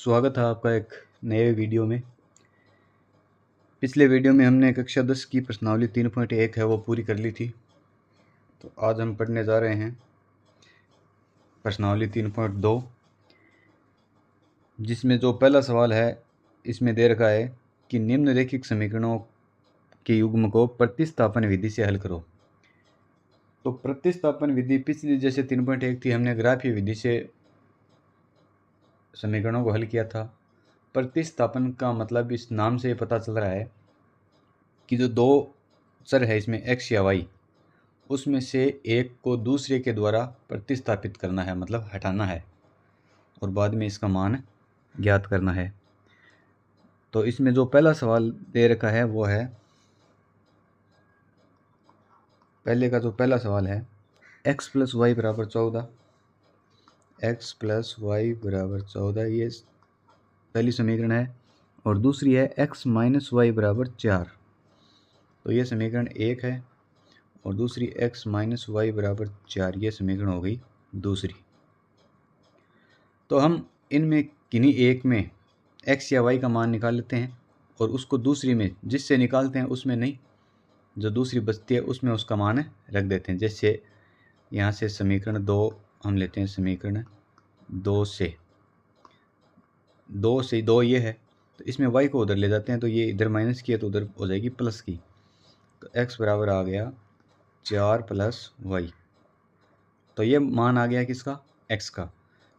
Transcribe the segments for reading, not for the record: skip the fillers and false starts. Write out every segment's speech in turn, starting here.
स्वागत है आपका एक नए वीडियो में। पिछले वीडियो में हमने कक्षा 10 की प्रश्नावली 3.1 है वो पूरी कर ली थी। तो आज हम पढ़ने जा रहे हैं प्रश्नावली 3.2, जिसमें जो पहला सवाल है इसमें दे रखा है कि निम्नलिखित समीकरणों के युग्म को प्रतिस्थापन विधि से हल करो। तो प्रतिस्थापन विधि पिछली जैसे 3.1 थी, हमने ग्राफीय विधि से समीकरणों को हल किया था। प्रतिस्थापन का मतलब इस नाम से पता चल रहा है कि जो दो चर है इसमें x या y, उसमें से एक को दूसरे के द्वारा प्रतिस्थापित करना है, मतलब हटाना है, और बाद में इसका मान ज्ञात करना है। तो इसमें जो पहला सवाल दे रखा है वो है, पहले का जो पहला सवाल है x + y = 14, x + y = 14, ये पहली समीकरण है। और दूसरी है x - y = 4, तो ये समीकरण एक है। और दूसरी x - y = 4, ये समीकरण हो गई दूसरी। तो हम इनमें किन्हीं एक में x या y का मान निकाल लेते हैं और उसको दूसरी में जिससे निकालते हैं उसमें नहीं, जो दूसरी बचती है उसमें उसका मान रख देते हैं। जैसे यहाँ से समीकरण 2 हम लेते हैं, समीकरण 2 से 2 ये है, तो इसमें y को उधर ले जाते हैं, तो ये इधर माइनस की है तो उधर हो जाएगी प्लस की। तो x बराबर आ गया 4 + y। तो ये मान आ गया किसका? x का।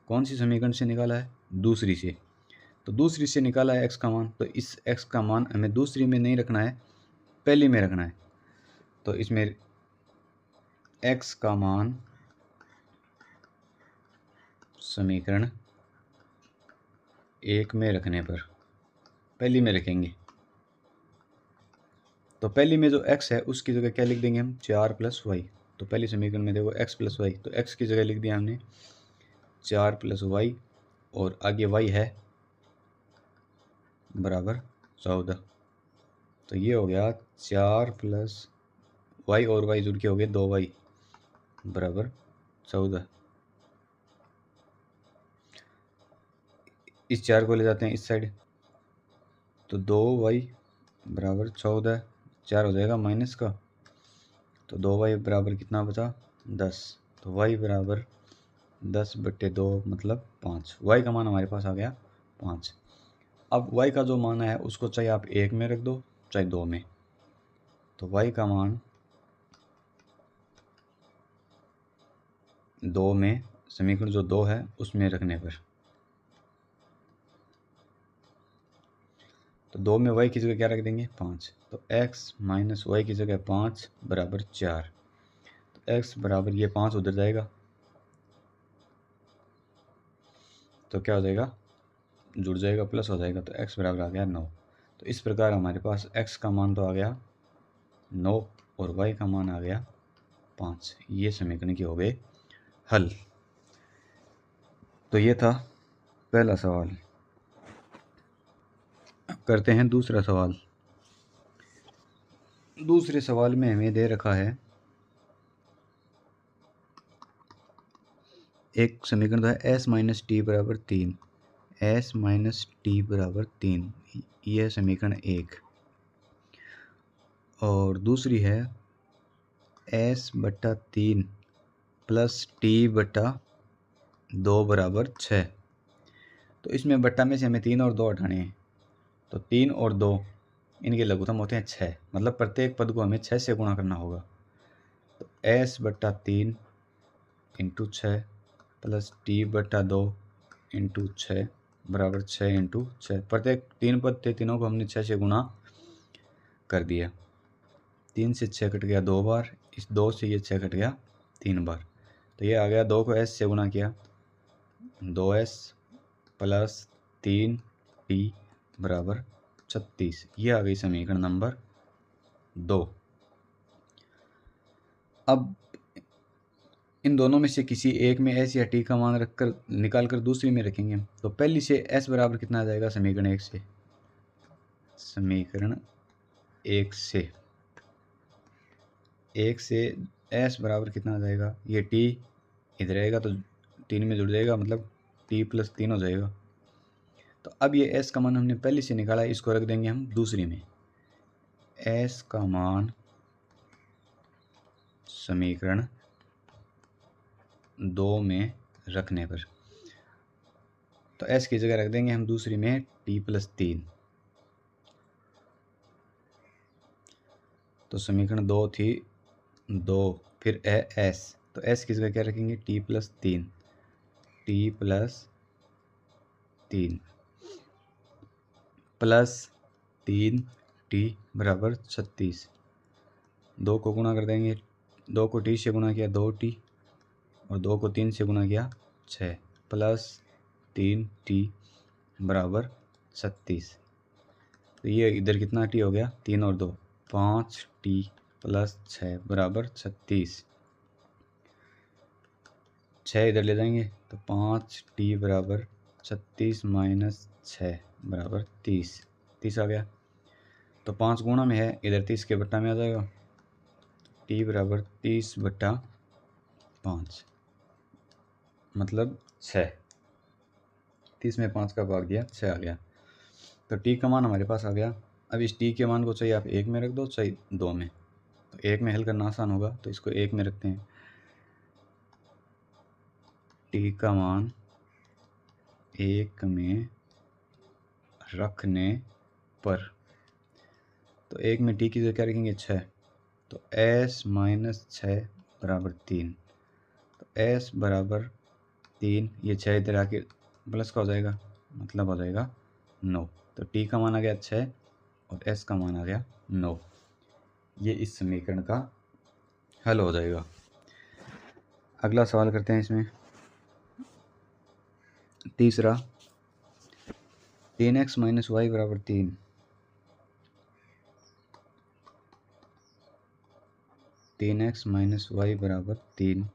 कौन सी समीकरण से निकाला है? दूसरी से। तो दूसरी से निकाला है x का मान, तो इस x का मान हमें दूसरी में नहीं रखना है, पहली में रखना है। तो इसमें x का मान समीकरण 1 में रखने पर पहली में रखेंगे। तो पहली में जो x है उसकी जगह क्या लिख देंगे हम? 4 + y। तो पहली समीकरण में देखो x + y, तो x की जगह लिख दिया हमने 4 + y, और आगे y है बराबर 14। तो ये हो गया 4 + y और y जुड़ के हो गए 2y बराबर 14। इस 4 को ले जाते हैं इस साइड, तो 2y बराबर 14, 4 हो जाएगा माइनस का, तो 2y बराबर कितना बचा? 10। तो y बराबर 10/2 मतलब 5। y का मान हमारे पास आ गया 5। अब y का जो मान है उसको चाहे आप 1 में रख दो चाहे 2 में। तो y का मान 2 में, समीकरण जो 2 है उसमें रखने पर, तो 2 में y की जगह क्या रख देंगे? 5। तो x - y की जगह 5 बराबर 4। तो x बराबर ये 5 उधर जाएगा तो क्या हो जाएगा? जुड़ जाएगा, प्लस हो जाएगा, तो x बराबर आ गया 9। तो इस प्रकार हमारे पास x का मान तो आ गया 9 और y का मान आ गया 5। ये समीकरण के हो गए हल। तो ये था पहला सवाल। अब करते हैं दूसरा सवाल। दूसरे सवाल में हमें दे रखा है एक समीकरण था s - t = 3, s - t = 3, यह समीकरण 1। और दूसरी है s/3 + t/2 = 6। तो इसमें बट्टा में से हमें 3 और 2 हटाने हैं, तो 3 और 2 इनके लघुत्तम होते हैं 6, मतलब प्रत्येक पद को हमें 6 से गुणा करना होगा। तो s/3 × 6 + t/2 × 6 बराबर 6 × 6। प्रत्येक 3 पद थे, तीनों को हमने 6 से गुणा कर दिया। 3 से 6 कट गया 2 बार, इस 2 से ये 6 कट गया 3 बार। तो ये आ गया, 2 को s से गुणा किया, 2s + 3t बराबर 36। ये आ गई समीकरण नंबर 2। अब इन दोनों में से किसी एक में s या t का मान रखकर निकाल कर दूसरी में रखेंगे। तो पहली से s बराबर कितना आ जाएगा? समीकरण 1 से, समीकरण 1 से 1 से s बराबर कितना आ जाएगा? ये t इधर रहेगा तो 3 में जुड़ जाएगा, मतलब t + 3 हो जाएगा। तो अब ये s का मान हमने पहले से निकाला है, इसको रख देंगे हम दूसरी में। s का मान समीकरण 2 में रखने पर, तो s की जगह रख देंगे हम दूसरी में t+3। तो समीकरण 2 थी 2, फिर s, तो s की जगह क्या रखेंगे t+3, t+3 +3t बराबर 36। 2 को गुणा कर देंगे, 2 को t से गुणा किया 2t, और 2 को 3 से गुणा किया 6, +3t बराबर 36। तो ये इधर कितना t हो गया, 3 और 2 5t + 6 बराबर 36। 6 इधर ले जाएंगे तो 5t बराबर 36 - 6 बराबर 30। 30 आ गया, तो 5 गुणा में है, इधर 30 के बट्टा में आ जाएगा, t बराबर 30/5 मतलब 6। 30 में 5 का भाग दिया, 6 आ गया। तो t का मान हमारे पास आ गया। अब इस t के मान को चाहे आप 1 में रख दो चाहे 2 में, तो 1 में हल करना आसान होगा, तो इसको 1 में रखते हैं। t का मान 1 में रखने पर, तो 1 में t की जगह क्या रखेंगे 6, तो s - 6 बराबर 3। तो s बराबर 3, ये 6 इधर आके प्लस का हो जाएगा, मतलब हो जाएगा 9। तो t का मान आ गया 6 और s का मान आ गया 9। ये इस समीकरण का हल हो जाएगा। अगला सवाल करते हैं इसमें, तीसरा, 3x - y बराबर 3। तीन एक्स माइनस वाई बराबर 3,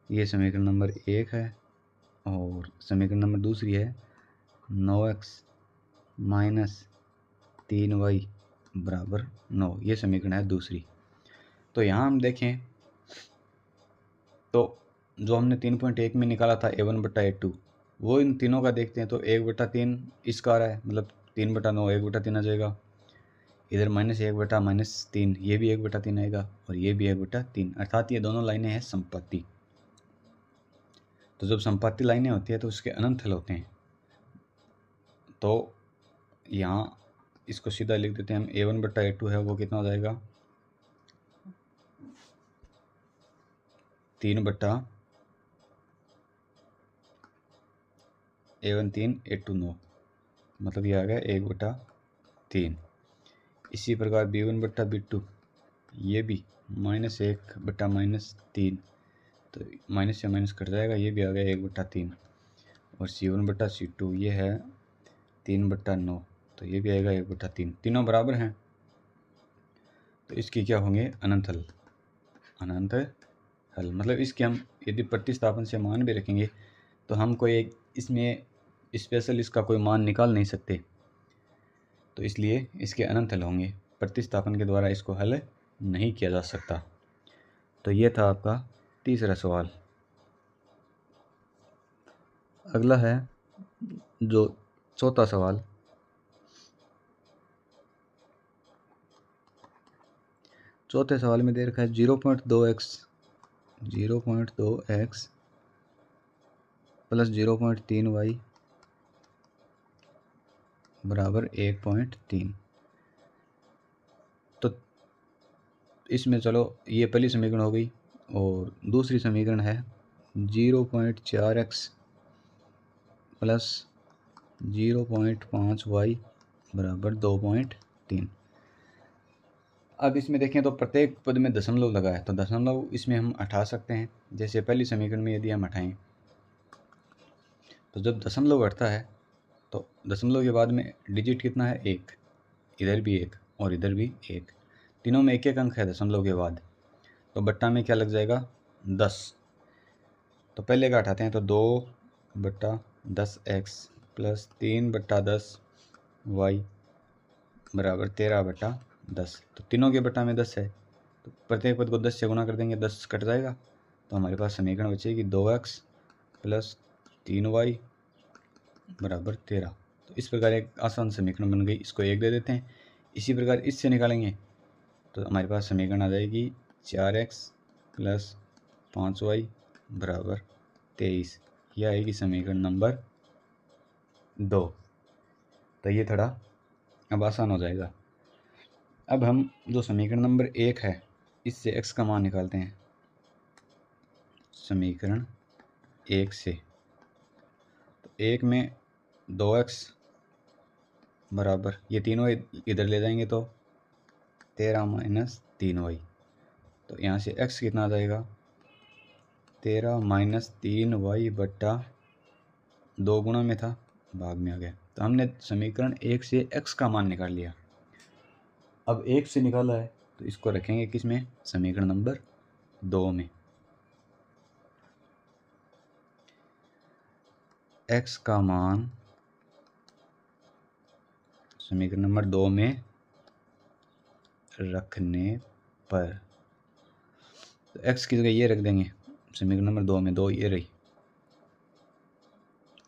ये समीकरण नंबर 1 है। और समीकरण नंबर दूसरी है 9x - 3y बराबर 9, ये समीकरण है दूसरी। तो यहाँ हम देखें तो जो हमने 3.1 में निकाला था a1/a2, वो इन तीनों का देखते हैं तो 1/3 इसका आ रहा है, मतलब 3/9 1/3 आ जाएगा। इधर -1/-3, ये भी 1/3 आएगा और ये भी 1/3, अर्थात ये दोनों लाइनें हैं संपाती। तो जब संपाती लाइनें होती है तो उसके अनंत हल होते हैं। तो यहाँ इसको सीधा लिख देते हैं हम, a1/a2 है वो कितना हो जाएगा 3/a1 मतलब ये आ गया 1/3। इसी प्रकार b1/b2, ये भी -1/-3, तो माइनस से माइनस कट जाएगा, ये भी आ गया 1/3। और c1/c2 ये है 3/9, तो ये भी आएगा 1/3। तीनों बराबर हैं, तो इसकी क्या होंगे अनंत हल। अनंत हल मतलब इसके हम यदि प्रतिस्थापन से मान भी रखेंगे तो हम कोई एक इसमें स्पेशल इसका कोई मान निकाल नहीं सकते, तो इसलिए इसके अनंत हल होंगे, प्रतिस्थापन के द्वारा इसको हल नहीं किया जा सकता। तो ये था आपका तीसरा सवाल। अगला है जो चौथा सवाल, चौथे सवाल में दे रखा है 0.2x प्लस 0.3y बराबर 1.3। तो इसमें चलो ये पहली समीकरण हो गई, और दूसरी समीकरण है 0.4x प्लस 0.5y बराबर 2.3। अब इसमें देखें तो प्रत्येक पद में दशमलव लगा है, तो दशमलव इसमें हम हटा सकते हैं। जैसे पहली समीकरण में यदि हम हटाएं तो जब दशमलव हटता है तो दशमलव के बाद में डिजिट कितना है 1, इधर भी 1 और इधर भी 1, तीनों में 1 अंक है दशमलव के बाद, तो बट्टा में क्या लग जाएगा 10। तो पहले का हटाते हैं तो 2/10x प्लस 3/10y बराबर 13/10। तो तीनों के बट्टा में 10 है, तो प्रत्येक पद को 10 से गुणा कर देंगे, 10 कट जाएगा, तो हमारे पास समीकरण बचेगी 2x प्लस 3y बराबर 13। तो इस प्रकार एक आसान समीकरण बन गई, इसको 1 दे देते हैं। इसी प्रकार इससे निकालेंगे तो हमारे पास समीकरण आ जाएगी 4x प्लस 5y बराबर 23। यह आएगी समीकरण नंबर 2। तो ये थोड़ा अब आसान हो जाएगा। अब हम जो समीकरण नंबर 1 है इससे x का मान निकालते हैं। समीकरण 1 से तो 1 में 2x बराबर ये तीनों इधर ले जाएंगे तो 13 माइनस 3y। तो यहाँ से x कितना आ जाएगा 13 माइनस 3y बट्टा 2 गुणा में था भाग में आ गया। तो हमने समीकरण 1 से x का मान निकाल लिया। अब 1 से निकाला है तो इसको रखेंगे किस में, समीकरण नंबर 2 में। x का मान समीकरण नंबर 2 में रखने पर तो x की जगह ये रख देंगे समीकरण नंबर 2 में, 2 ये रही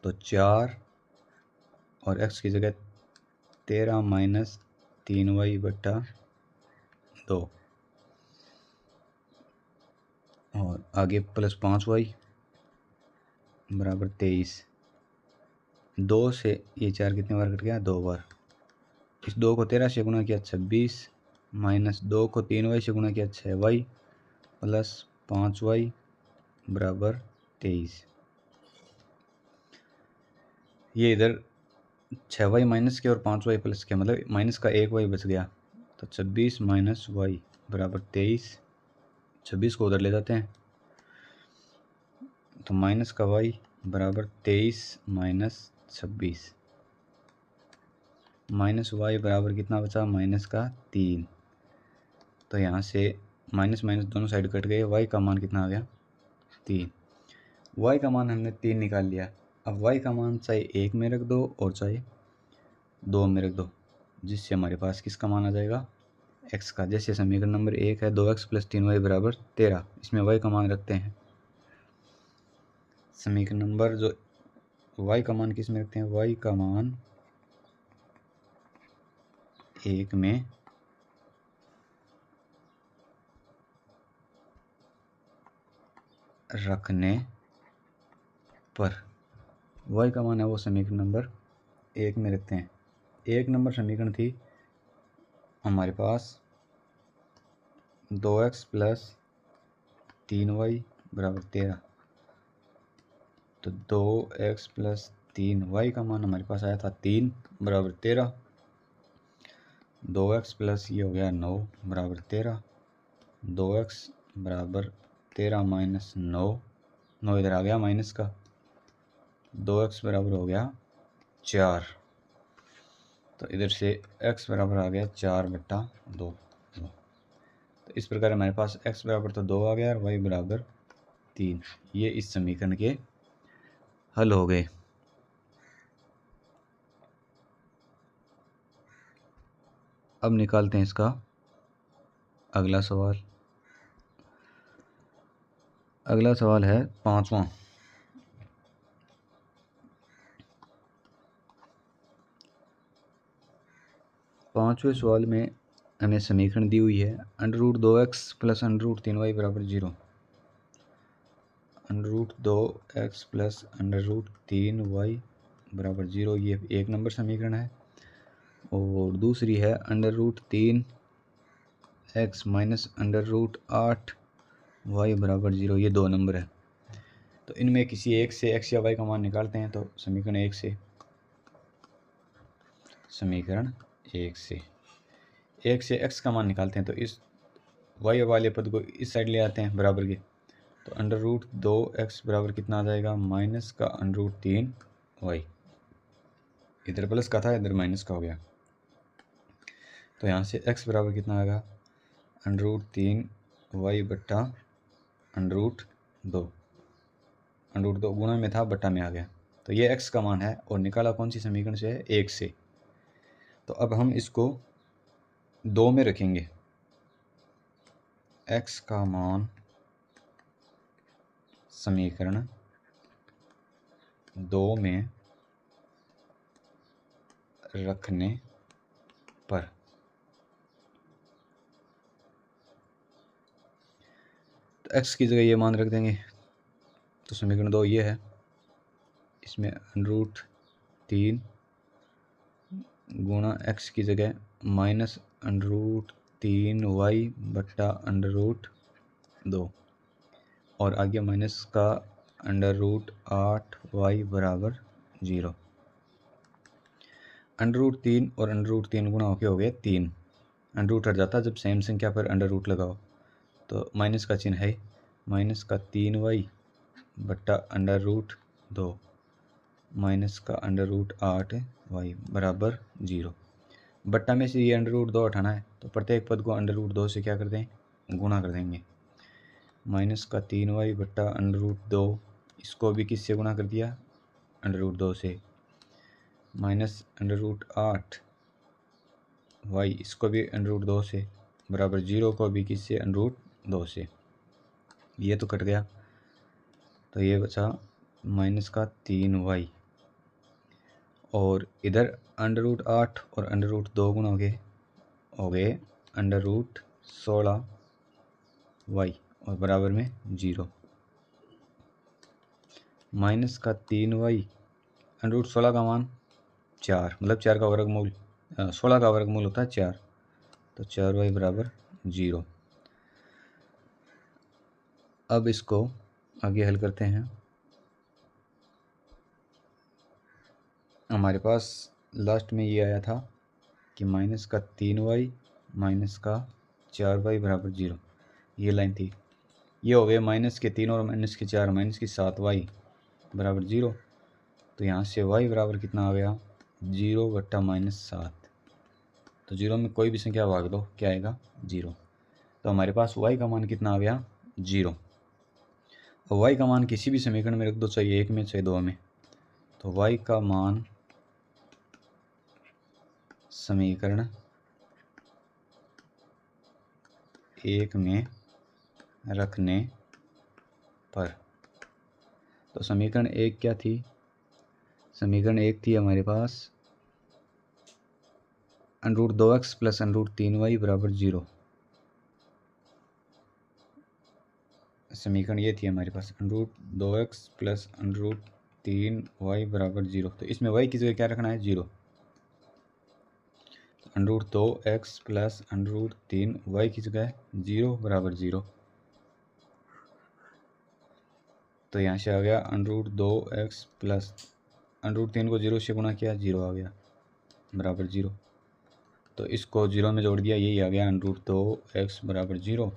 तो 4 और x की जगह 13 माइनस 3y बट्टा 2 और आगे प्लस 5y बराबर 23। 2 से ये 4 कितने बार कट गया, 2 बार। इस 2 को 13 से गुणा किया 26 माइनस 2 को 3y से गुणा किया 6y प्लस 5y बराबर 23। ये इधर 6y माइनस के और 5y प्लस के, मतलब माइनस का 1y बच गया। तो 26 माइनस y बराबर 23। 26 को उधर ले जाते हैं तो माइनस का y बराबर 23 माइनस 26। माइनस y बराबर कितना बचा, माइनस का 3। तो यहाँ से माइनस माइनस दोनों साइड कट गए। y का मान कितना आ गया, 3। y का मान हमने 3 निकाल लिया। अब y का मान चाहे 1 में रख दो और चाहे 2 में रख दो, जिससे हमारे पास किसका मान आ जाएगा, x का। जैसे समीकरण नंबर 1 है 2x प्लस 3y बराबर 13, इसमें y का मान रखते हैं। समीकरण नंबर जो y का मान किस में रखते हैं, y का मान 1 में रखने पर y का मान है वो समीकरण नंबर 1 में रखते हैं। 1 नंबर समीकरण थी हमारे पास 2x प्लस 3y बराबर 13। तो 2x प्लस 3y का मान हमारे पास आया था 3 बराबर 13। 2x प्लस ये हो गया 9 बराबर 13। 2x बराबर 13 माइनस 9, 9 इधर आ गया माइनस का। 2x बराबर हो गया 4। तो इधर से x बराबर आ गया 4 बट्टा 2। तो इस प्रकार हमारे पास x बराबर तो 2 आ गया और y बराबर 3। ये इस समीकरण के हल हो गए। अब निकालते हैं इसका अगला सवाल। अगला सवाल है 5वां। पाँचवें सवाल में हमें समीकरण दी हुई है √2x प्लस √3y बराबर 0। √2x प्लस √3y बराबर 0, ये 1 नंबर समीकरण है। और दूसरी है √3x माइनस √8y बराबर 0, ये 2 नंबर है। तो इनमें किसी एक से x या y का मान निकालते हैं। तो समीकरण 1 से x का मान निकालते हैं। तो इस y वाले पद को इस साइड ले आते हैं बराबर के। तो √2x बराबर कितना आ जाएगा, माइनस का √3y। इधर प्लस का था, इधर माइनस का हो गया। तो यहाँ से x बराबर कितना आएगा, √3y बट्टा √2। √2 गुणा में था, बट्टा में आ गया। तो ये x का मान है और निकाला कौन सी समीकरण से है, 1 से। तो अब हम इसको 2 में रखेंगे। x का मान समीकरण 2 में रखने पर। तो x की जगह ये मान रख देंगे, तो समीकरण 2 ये है, इसमें √3 गुणा x की जगह -√3y बट्टा √2 और आगे माइनस का √8y बराबर 0। √3 और √3 गुणा होके हो गए 3, √ हट जाता जब सेम संख्या पर √ लगाओ, तो माइनस का चिन्ह है, माइनस का 3y बट्टा √2 माइनस का √8y बराबर 0। बट्टा में से ये √2 हटाना है, तो प्रत्येक पद को √2 से क्या कर दें, गुणा कर देंगे। माइनस का 3y बट्टा √2, इसको भी किससे गुणा कर दिया, √2 से। माइनस √8y, इसको भी √2 से, बराबर 0 को भी किससे, √2 से। ये तो कट गया, तो ये बचा माइनस का 3y और इधर √8 और √2 गुणा हो गए √16y और बराबर में 0। माइनस का 3y, √16 का मान 4, मतलब 4 का वर्गमूल, 16 का वर्गमूल होता है 4, तो 4y बराबर 0। अब इसको आगे हल करते हैं। हमारे पास लास्ट में ये आया था कि माइनस का 3y माइनस का 4y बराबर 0, ये लाइन थी। ये हो गए माइनस के 3 और माइनस के 4, माइनस की 7y बराबर 0। तो यहाँ से y बराबर कितना आ गया, 0 बट्टा -7। तो 0 में कोई भी संख्या भाग दो, क्या आएगा, 0। तो हमारे पास y का मान कितना आ गया, 0। और y का मान किसी भी समीकरण में रख दो, चाहे 1 में चाहे 2 में। तो y का मान समीकरण 1 में रखने पर, तो समीकरण 1 क्या थी, समीकरण 1 थी हमारे पास √2x प्लस √3y बराबर 0। समीकरण ये थी हमारे पास √2x प्लस √3y बराबर 0। तो इसमें y की जगह क्या रखना है, 0। √2x प्लस √3y की जगह 0 बराबर 0। तो यहाँ से आ गया √2x प्लस √3 को 0 से गुणा किया, 0 आ गया बराबर 0। तो इसको 0 में जोड़ दिया, यही आ गया √2x बराबर 0।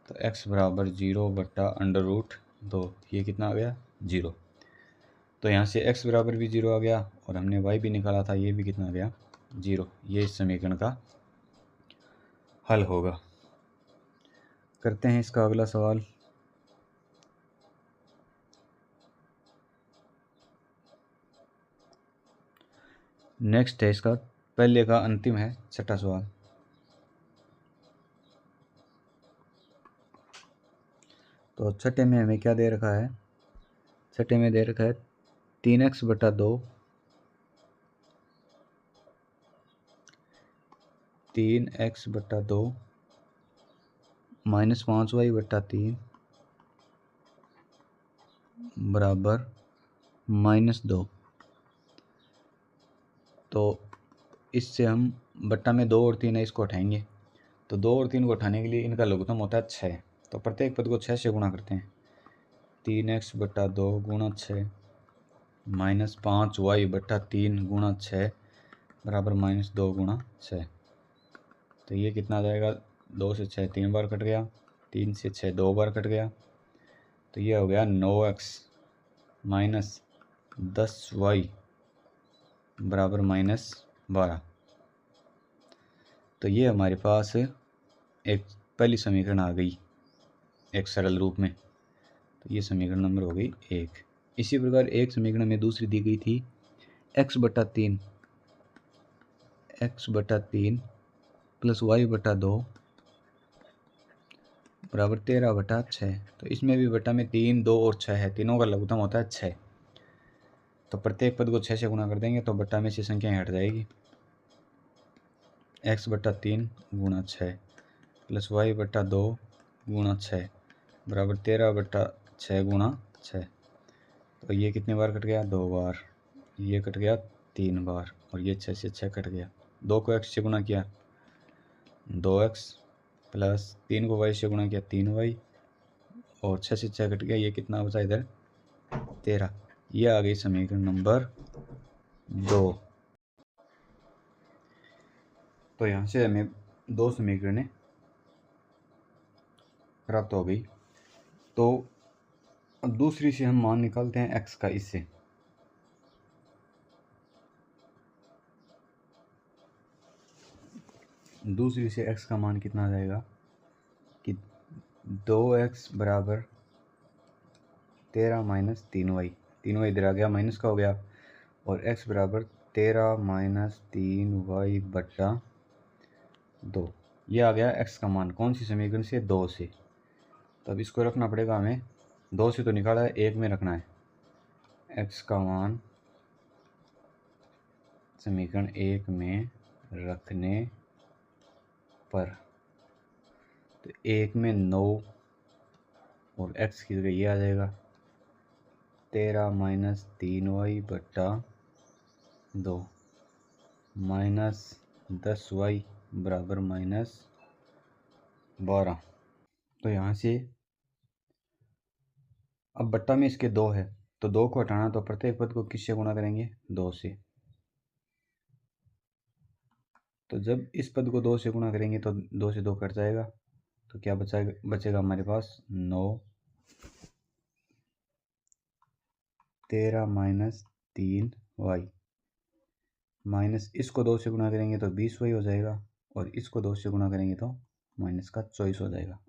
तो x बराबर 0 बट्टा √2, ये कितना आ गया, 0। तो यहाँ से x बराबर भी 0 आ गया और हमने y भी निकाला था, ये भी कितना आ गया, 0। ये इस समीकरण का हल होगा। करते हैं इसका अगला सवाल। नेक्स्ट है इसका पहले का अंतिम है, छठा सवाल। तो छठे में हमें क्या दे रखा है, छठे में दे रखा है 3x बटा 2 3x बटा 2 माइनस 5y बटा 3 बराबर -2। तो इससे हम बट्टा में 2 और 3 है, इसको हटाएंगे। तो 2 और 3 को हटाने के लिए इनका लघुत्तम होता है 6। तो प्रत्येक पद को 6 से गुणा करते हैं। 3x बटा 2 गुणा 6 माइनस 5y बटा 3 गुणा 6 बराबर -2 गुणा 6। तो ये कितना आ जाएगा, 2 से 6 3 बार कट गया, 3 से 6 2 बार कट गया। तो ये हो गया 9x माइनस 10y बराबर -12। तो ये हमारे पास एक पहली समीकरण आ गई एक सरल रूप में। तो ये समीकरण नंबर हो गई 1। इसी प्रकार एक समीकरण में दूसरी दी गई थी x बटा 3 प्लस y बटा 2 बराबर 13 बटा 6। तो इसमें भी बटा में 3 2 और 6 है, तीनों का लघुत्तम होता है 6। तो प्रत्येक पद को 6 से गुणा कर देंगे तो बट्टा में से संख्या हट जाएगी। x बट्टा 3 गुणा 6 प्लस y बट्टा 2 गुणा 6 बराबर 13 बट्टा 6 गुणा 6। तो ये कितनी बार कट गया? 2 बार। ये कट गया 3 बार और ये 6 से 6 कट गया। 2 को x से गुणा किया 2x प्लस 3 को y से गुणा किया 3y और 6 से 6 कट गया। ये कितना बचा इधर? 13। ये आ गई समीकरण नंबर 2। तो यहाँ से हमें 2 समीकरणें प्राप्त हो गई। तो अब दूसरी से हम मान निकालते हैं x का। इससे दूसरी से x का मान कितना आ जाएगा कि 2x बराबर 13 माइनस 3y। 3y इधर आ गया, माइनस का हो गया, और x बराबर 13 माइनस 3y बट्टा 2। ये आ गया x का मान। कौन सी समीकरण से? 2 से। तब इसको रखना पड़ेगा हमें। 2 से तो निकाला है, 1 में रखना है। x का मान समीकरण 1 में रखने पर तो 1 में 9 और x की जगह ये आ जाएगा 13 माइनस 3y बट्टा 2 माइनस 10y बराबर माइनस 12। तो यहाँ से अब बट्टा में इसके 2 है तो 2 को हटाना, तो प्रत्येक पद को किससे गुणा करेंगे? 2 से। तो जब इस पद को 2 से गुणा करेंगे तो 2 से 2 कट जाएगा। तो क्या बचेगा हमारे पास? 9 13 माइनस 3y माइनस इसको 2 से गुणा करेंगे तो 20y हो जाएगा और इसको 2 से गुणा करेंगे तो माइनस का 24 हो जाएगा।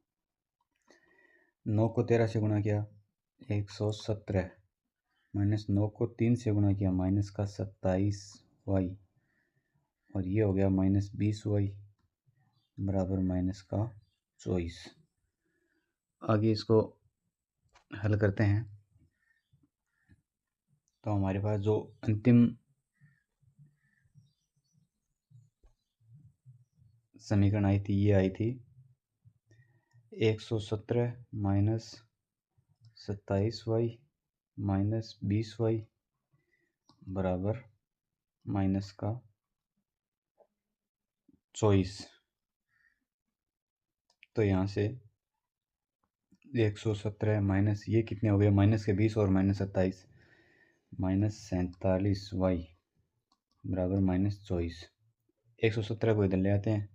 9 को 13 से गुणा किया 117 माइनस 9 को 3 से गुणा किया माइनस का 27y और ये हो गया माइनस 20y बराबर माइनस का 24। आगे इसको हल करते हैं। तो हमारे पास जो अंतिम समीकरण आई थी, ये आई थी 117 माइनस 27y माइनस 20y बराबर माइनस का 24। तो यहाँ से 117 माइनस ये कितने हो गए? माइनस के 20 और माइनस 27 माइनस 47y बराबर माइनस 24। 117 को इधर ले आते हैं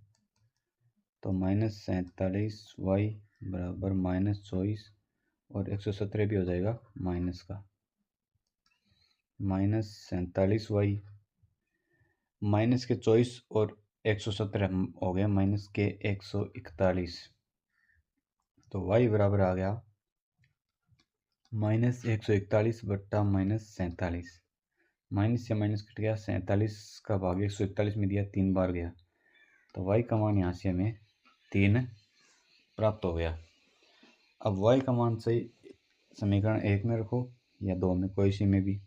तो माइनस 47y बराबर माइनस 24 और 117 भी हो जाएगा माइनस का माइनस 47y माइनस के 24 और 117 हो गया माइनस के 141। तो y बराबर आ गया माइनस 141 बट्टा माइनस 47। माइनस से माइनस कट गया, 47 का भाग 141 में दिया, 3 बार गया। तो y का मान यहाँ से हमें 3 प्राप्त हो गया। अब y का मान सही समीकरण 1 में रखो या 2 में, कोई सी में भी।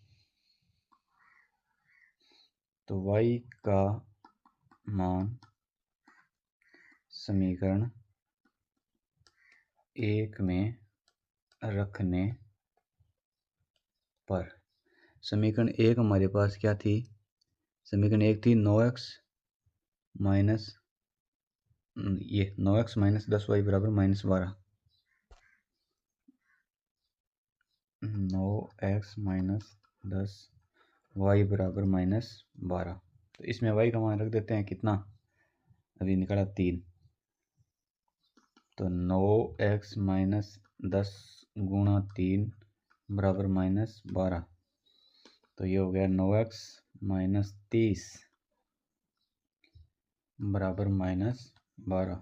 तो y का मान समीकरण 1 में रखने पर समीकरण 1 हमारे पास क्या थी? समीकरण 1 थी 9x माइनस 10y बराबर माइनस 12। 9x माइनस 10y बराबर माइनस 12। तो इसमें y का मान रख देते हैं कितना? अभी निकला 3। तो 9x माइनस 10 गुणा 3 बराबर माइनस 12। तो ये हो गया 9x माइनस 30 बराबर माइनस 12।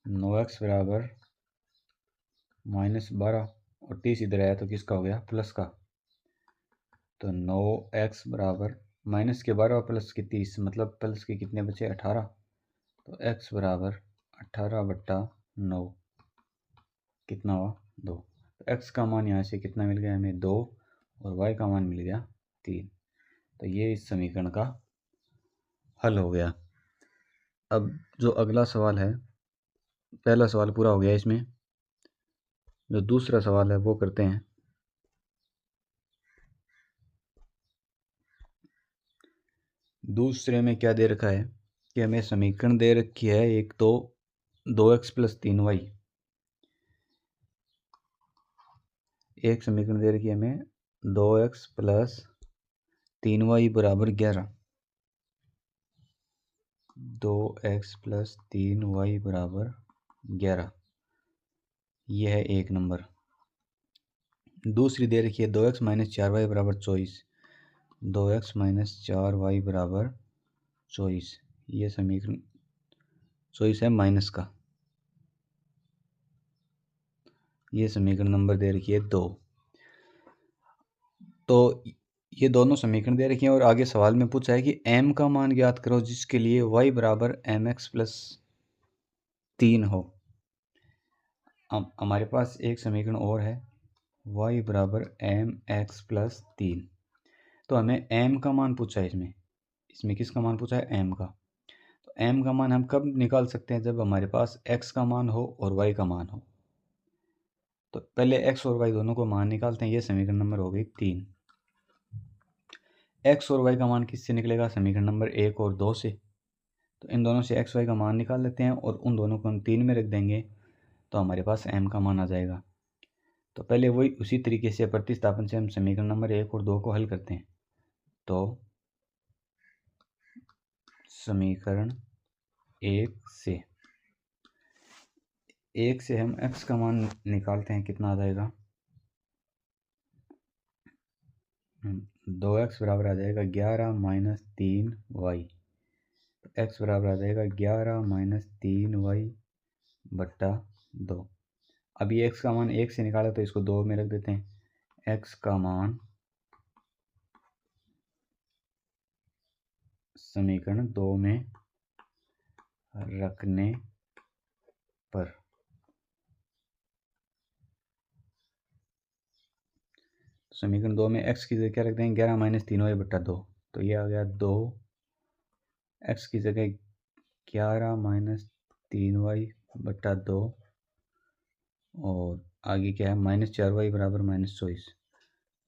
9x बराबर माइनस 12 और 30 इधर आया तो किसका हो गया? प्लस का। तो 9x बराबर माइनस के 12 प्लस के 30 मतलब प्लस के कितने बचे? 18। तो x बराबर 18 बट्टा 9 कितना हुआ? 2। तो x का मान यहाँ से कितना मिल गया हमें? 2 और y का मान मिल गया 3। तो ये इस समीकरण का हल हो गया। अब जो अगला सवाल है, पहला सवाल पूरा हो गया, इसमें जो दूसरा सवाल है वो करते हैं। दूसरे में क्या दे रखा है कि हमें समीकरण दे रखी है एक तो 2x प्लस 3y, एक समीकरण दे रखी है हमें 2x प्लस 3y बराबर 11, 2x प्लस 3y बराबर 11, यह है एक नंबर। दूसरी दे रखी है 2x माइनस 4y बराबर 24, 2x माइनस 4y बराबर 24, ये समीकरण 24 है माइनस का, ये समीकरण नंबर दे रखी है 2। तो ये दोनों समीकरण दे रखी हैं और आगे सवाल में पूछा है कि m का मान ज्ञात करो जिसके लिए y बराबर mx प्लस 3 हो। अब हमारे पास एक समीकरण और है y बराबर mx प्लस 3। तो हमें m का मान पूछा है, इसमें किसका मान पूछा है, m का। तो m का मान हम कब निकाल सकते हैं, जब हमारे पास x का मान हो और y का मान हो। तो पहले x और y दोनों को मान निकालते हैं। ये समीकरण नंबर हो गई 3। x और y का मान किससे निकलेगा, समीकरण नंबर 1 और 2 से। तो इन दोनों से x y का मान निकाल लेते हैं और उन दोनों को हम 3 में रख देंगे तो हमारे पास m का मान आ जाएगा। तो पहले वही उसी तरीके से प्रतिस्थापन से हम समीकरण नंबर 1 और 2 को हल करते हैं। तो समीकरण 1 से हम x का मान निकालते हैं, कितना आ जाएगा, 2x बराबर आ जाएगा 11 माइनस 3y। तो x बराबर आ जाएगा 11 माइनस 3y बट्टा 2। अब ये x का मान 1 से निकाला तो इसको 2 में रख देते हैं। x का मान समीकरण 2 में रखने पर समीकरण 2 में x की जगह क्या रख देंगे, 11 माइनस 3y बट्टा 2। तो ये आ गया 2, x की जगह 11 माइनस 3y बट्टा 2 और आगे क्या है, माइनस 4y बराबर माइनस 24,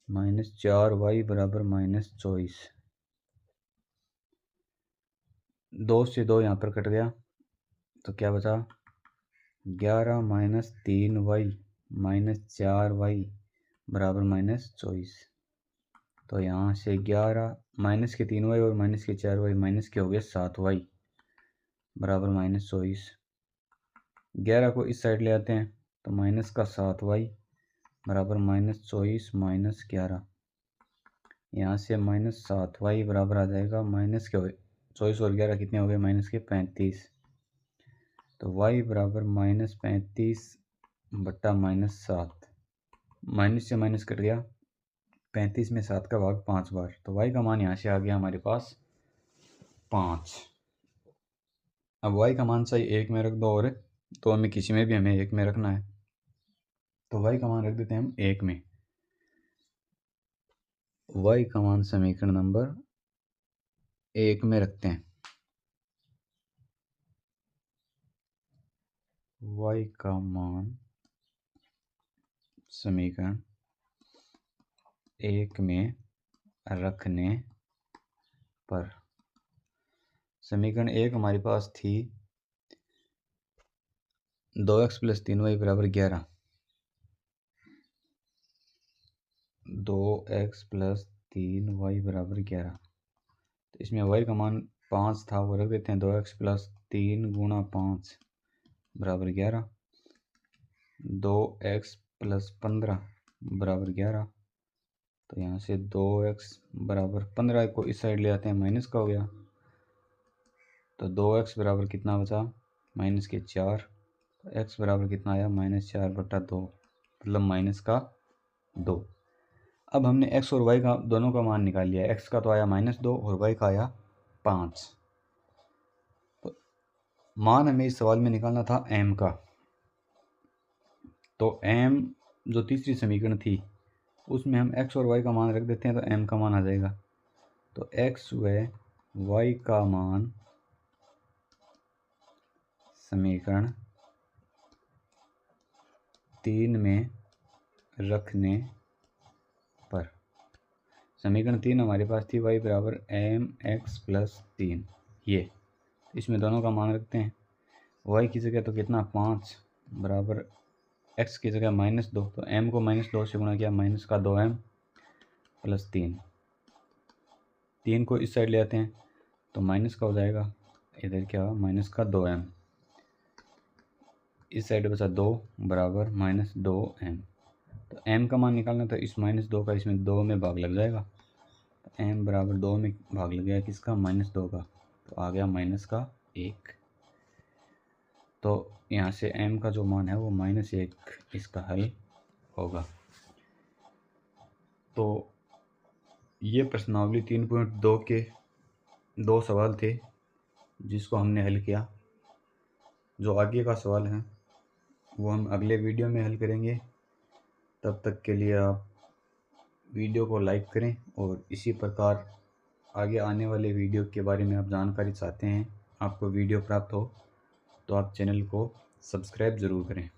माइनस 4y बराबर माइनस 24। 2 से 2 यहाँ पर कट गया तो क्या बचा, 11 माइनस 3y माइनस 4y बराबर माइनस 24। तो यहाँ से 11 माइनस के 3y और माइनस के 4y माइनस के हो गए 7y बराबर माइनस 24। 11 को इस साइड ले आते हैं तो माइनस का 7y बराबर माइनस 24 माइनस 11। यहाँ से माइनस 7y बराबर आ जाएगा माइनस के 24 और 11 कितने हो गए, माइनस के 35। तो y बराबर माइनस 35 बट्टा माइनस 7, माइनस से माइनस कट गया, 35 में 7 का भाग 5 बार। तो y का मान यहाँ से आ गया हमारे पास 5। अब y का मान सही 1 में रख दो और तो हमें किसी में भी हमें 1 में रखना है। तो y का मान रख देते हैं हम 1 में। y का मान समीकरण नंबर 1 में रखते हैं। y का मान समीकरण 1 में रखने पर समीकरण 1 हमारे पास थी 2x प्लस 3y बराबर 11, 2x प्लस 3y बराबर 11। तो इसमें y का मान 5 था, वो रख देते हैं 2x प्लस 3 गुणा 5 बराबर 11, 2x प्लस 15 बराबर 11। तो यहाँ से 2x बराबर 15 को इस साइड ले आते हैं, माइनस का हो गया। तो 2x बराबर कितना बचा, माइनस के 4। तो x बराबर कितना आया, माइनस 4 बटा 2, मतलब माइनस का 2। अब हमने x और y का दोनों का मान निकाल लिया। x का तो आया -2 और y का आया 5। तो मान हमें इस सवाल में निकालना था m का। तो m जो तीसरी समीकरण थी उसमें हम x और y का मान रख देते हैं तो m का मान आ जाएगा। तो x व y का मान समीकरण 3 में रखने पर, समीकरण 3 हमारे पास थी y बराबर mx+3, ये इसमें दोनों का मान रखते हैं। y की जगह तो कितना 5 बराबर x की जगह -2, तो m को -2 से गुणा किया, माइनस का 2m प्लस 3, 3 को इस साइड ले आते हैं तो माइनस का हो जाएगा, इधर क्या हुआ माइनस का 2m, इस साइड बचा 2 बराबर -2m। तो m का मान निकालना तो इस -2 का इसमें 2 में भाग लग जाएगा, तो m बराबर 2 में भाग लग गया किसका -2 का, तो आ गया -1। तो यहाँ से m का जो मान है वो -1 इसका हल होगा। तो ये प्रश्नावली 3.2 के 2 सवाल थे जिसको हमने हल किया। जो आगे का सवाल है वो हम अगले वीडियो में हल करेंगे। तब तक के लिए आप वीडियो को लाइक करें और इसी प्रकार आगे आने वाले वीडियो के बारे में आप जानकारी चाहते हैं, आपको वीडियो प्राप्त हो तो आप चैनल को सब्सक्राइब ज़रूर करें।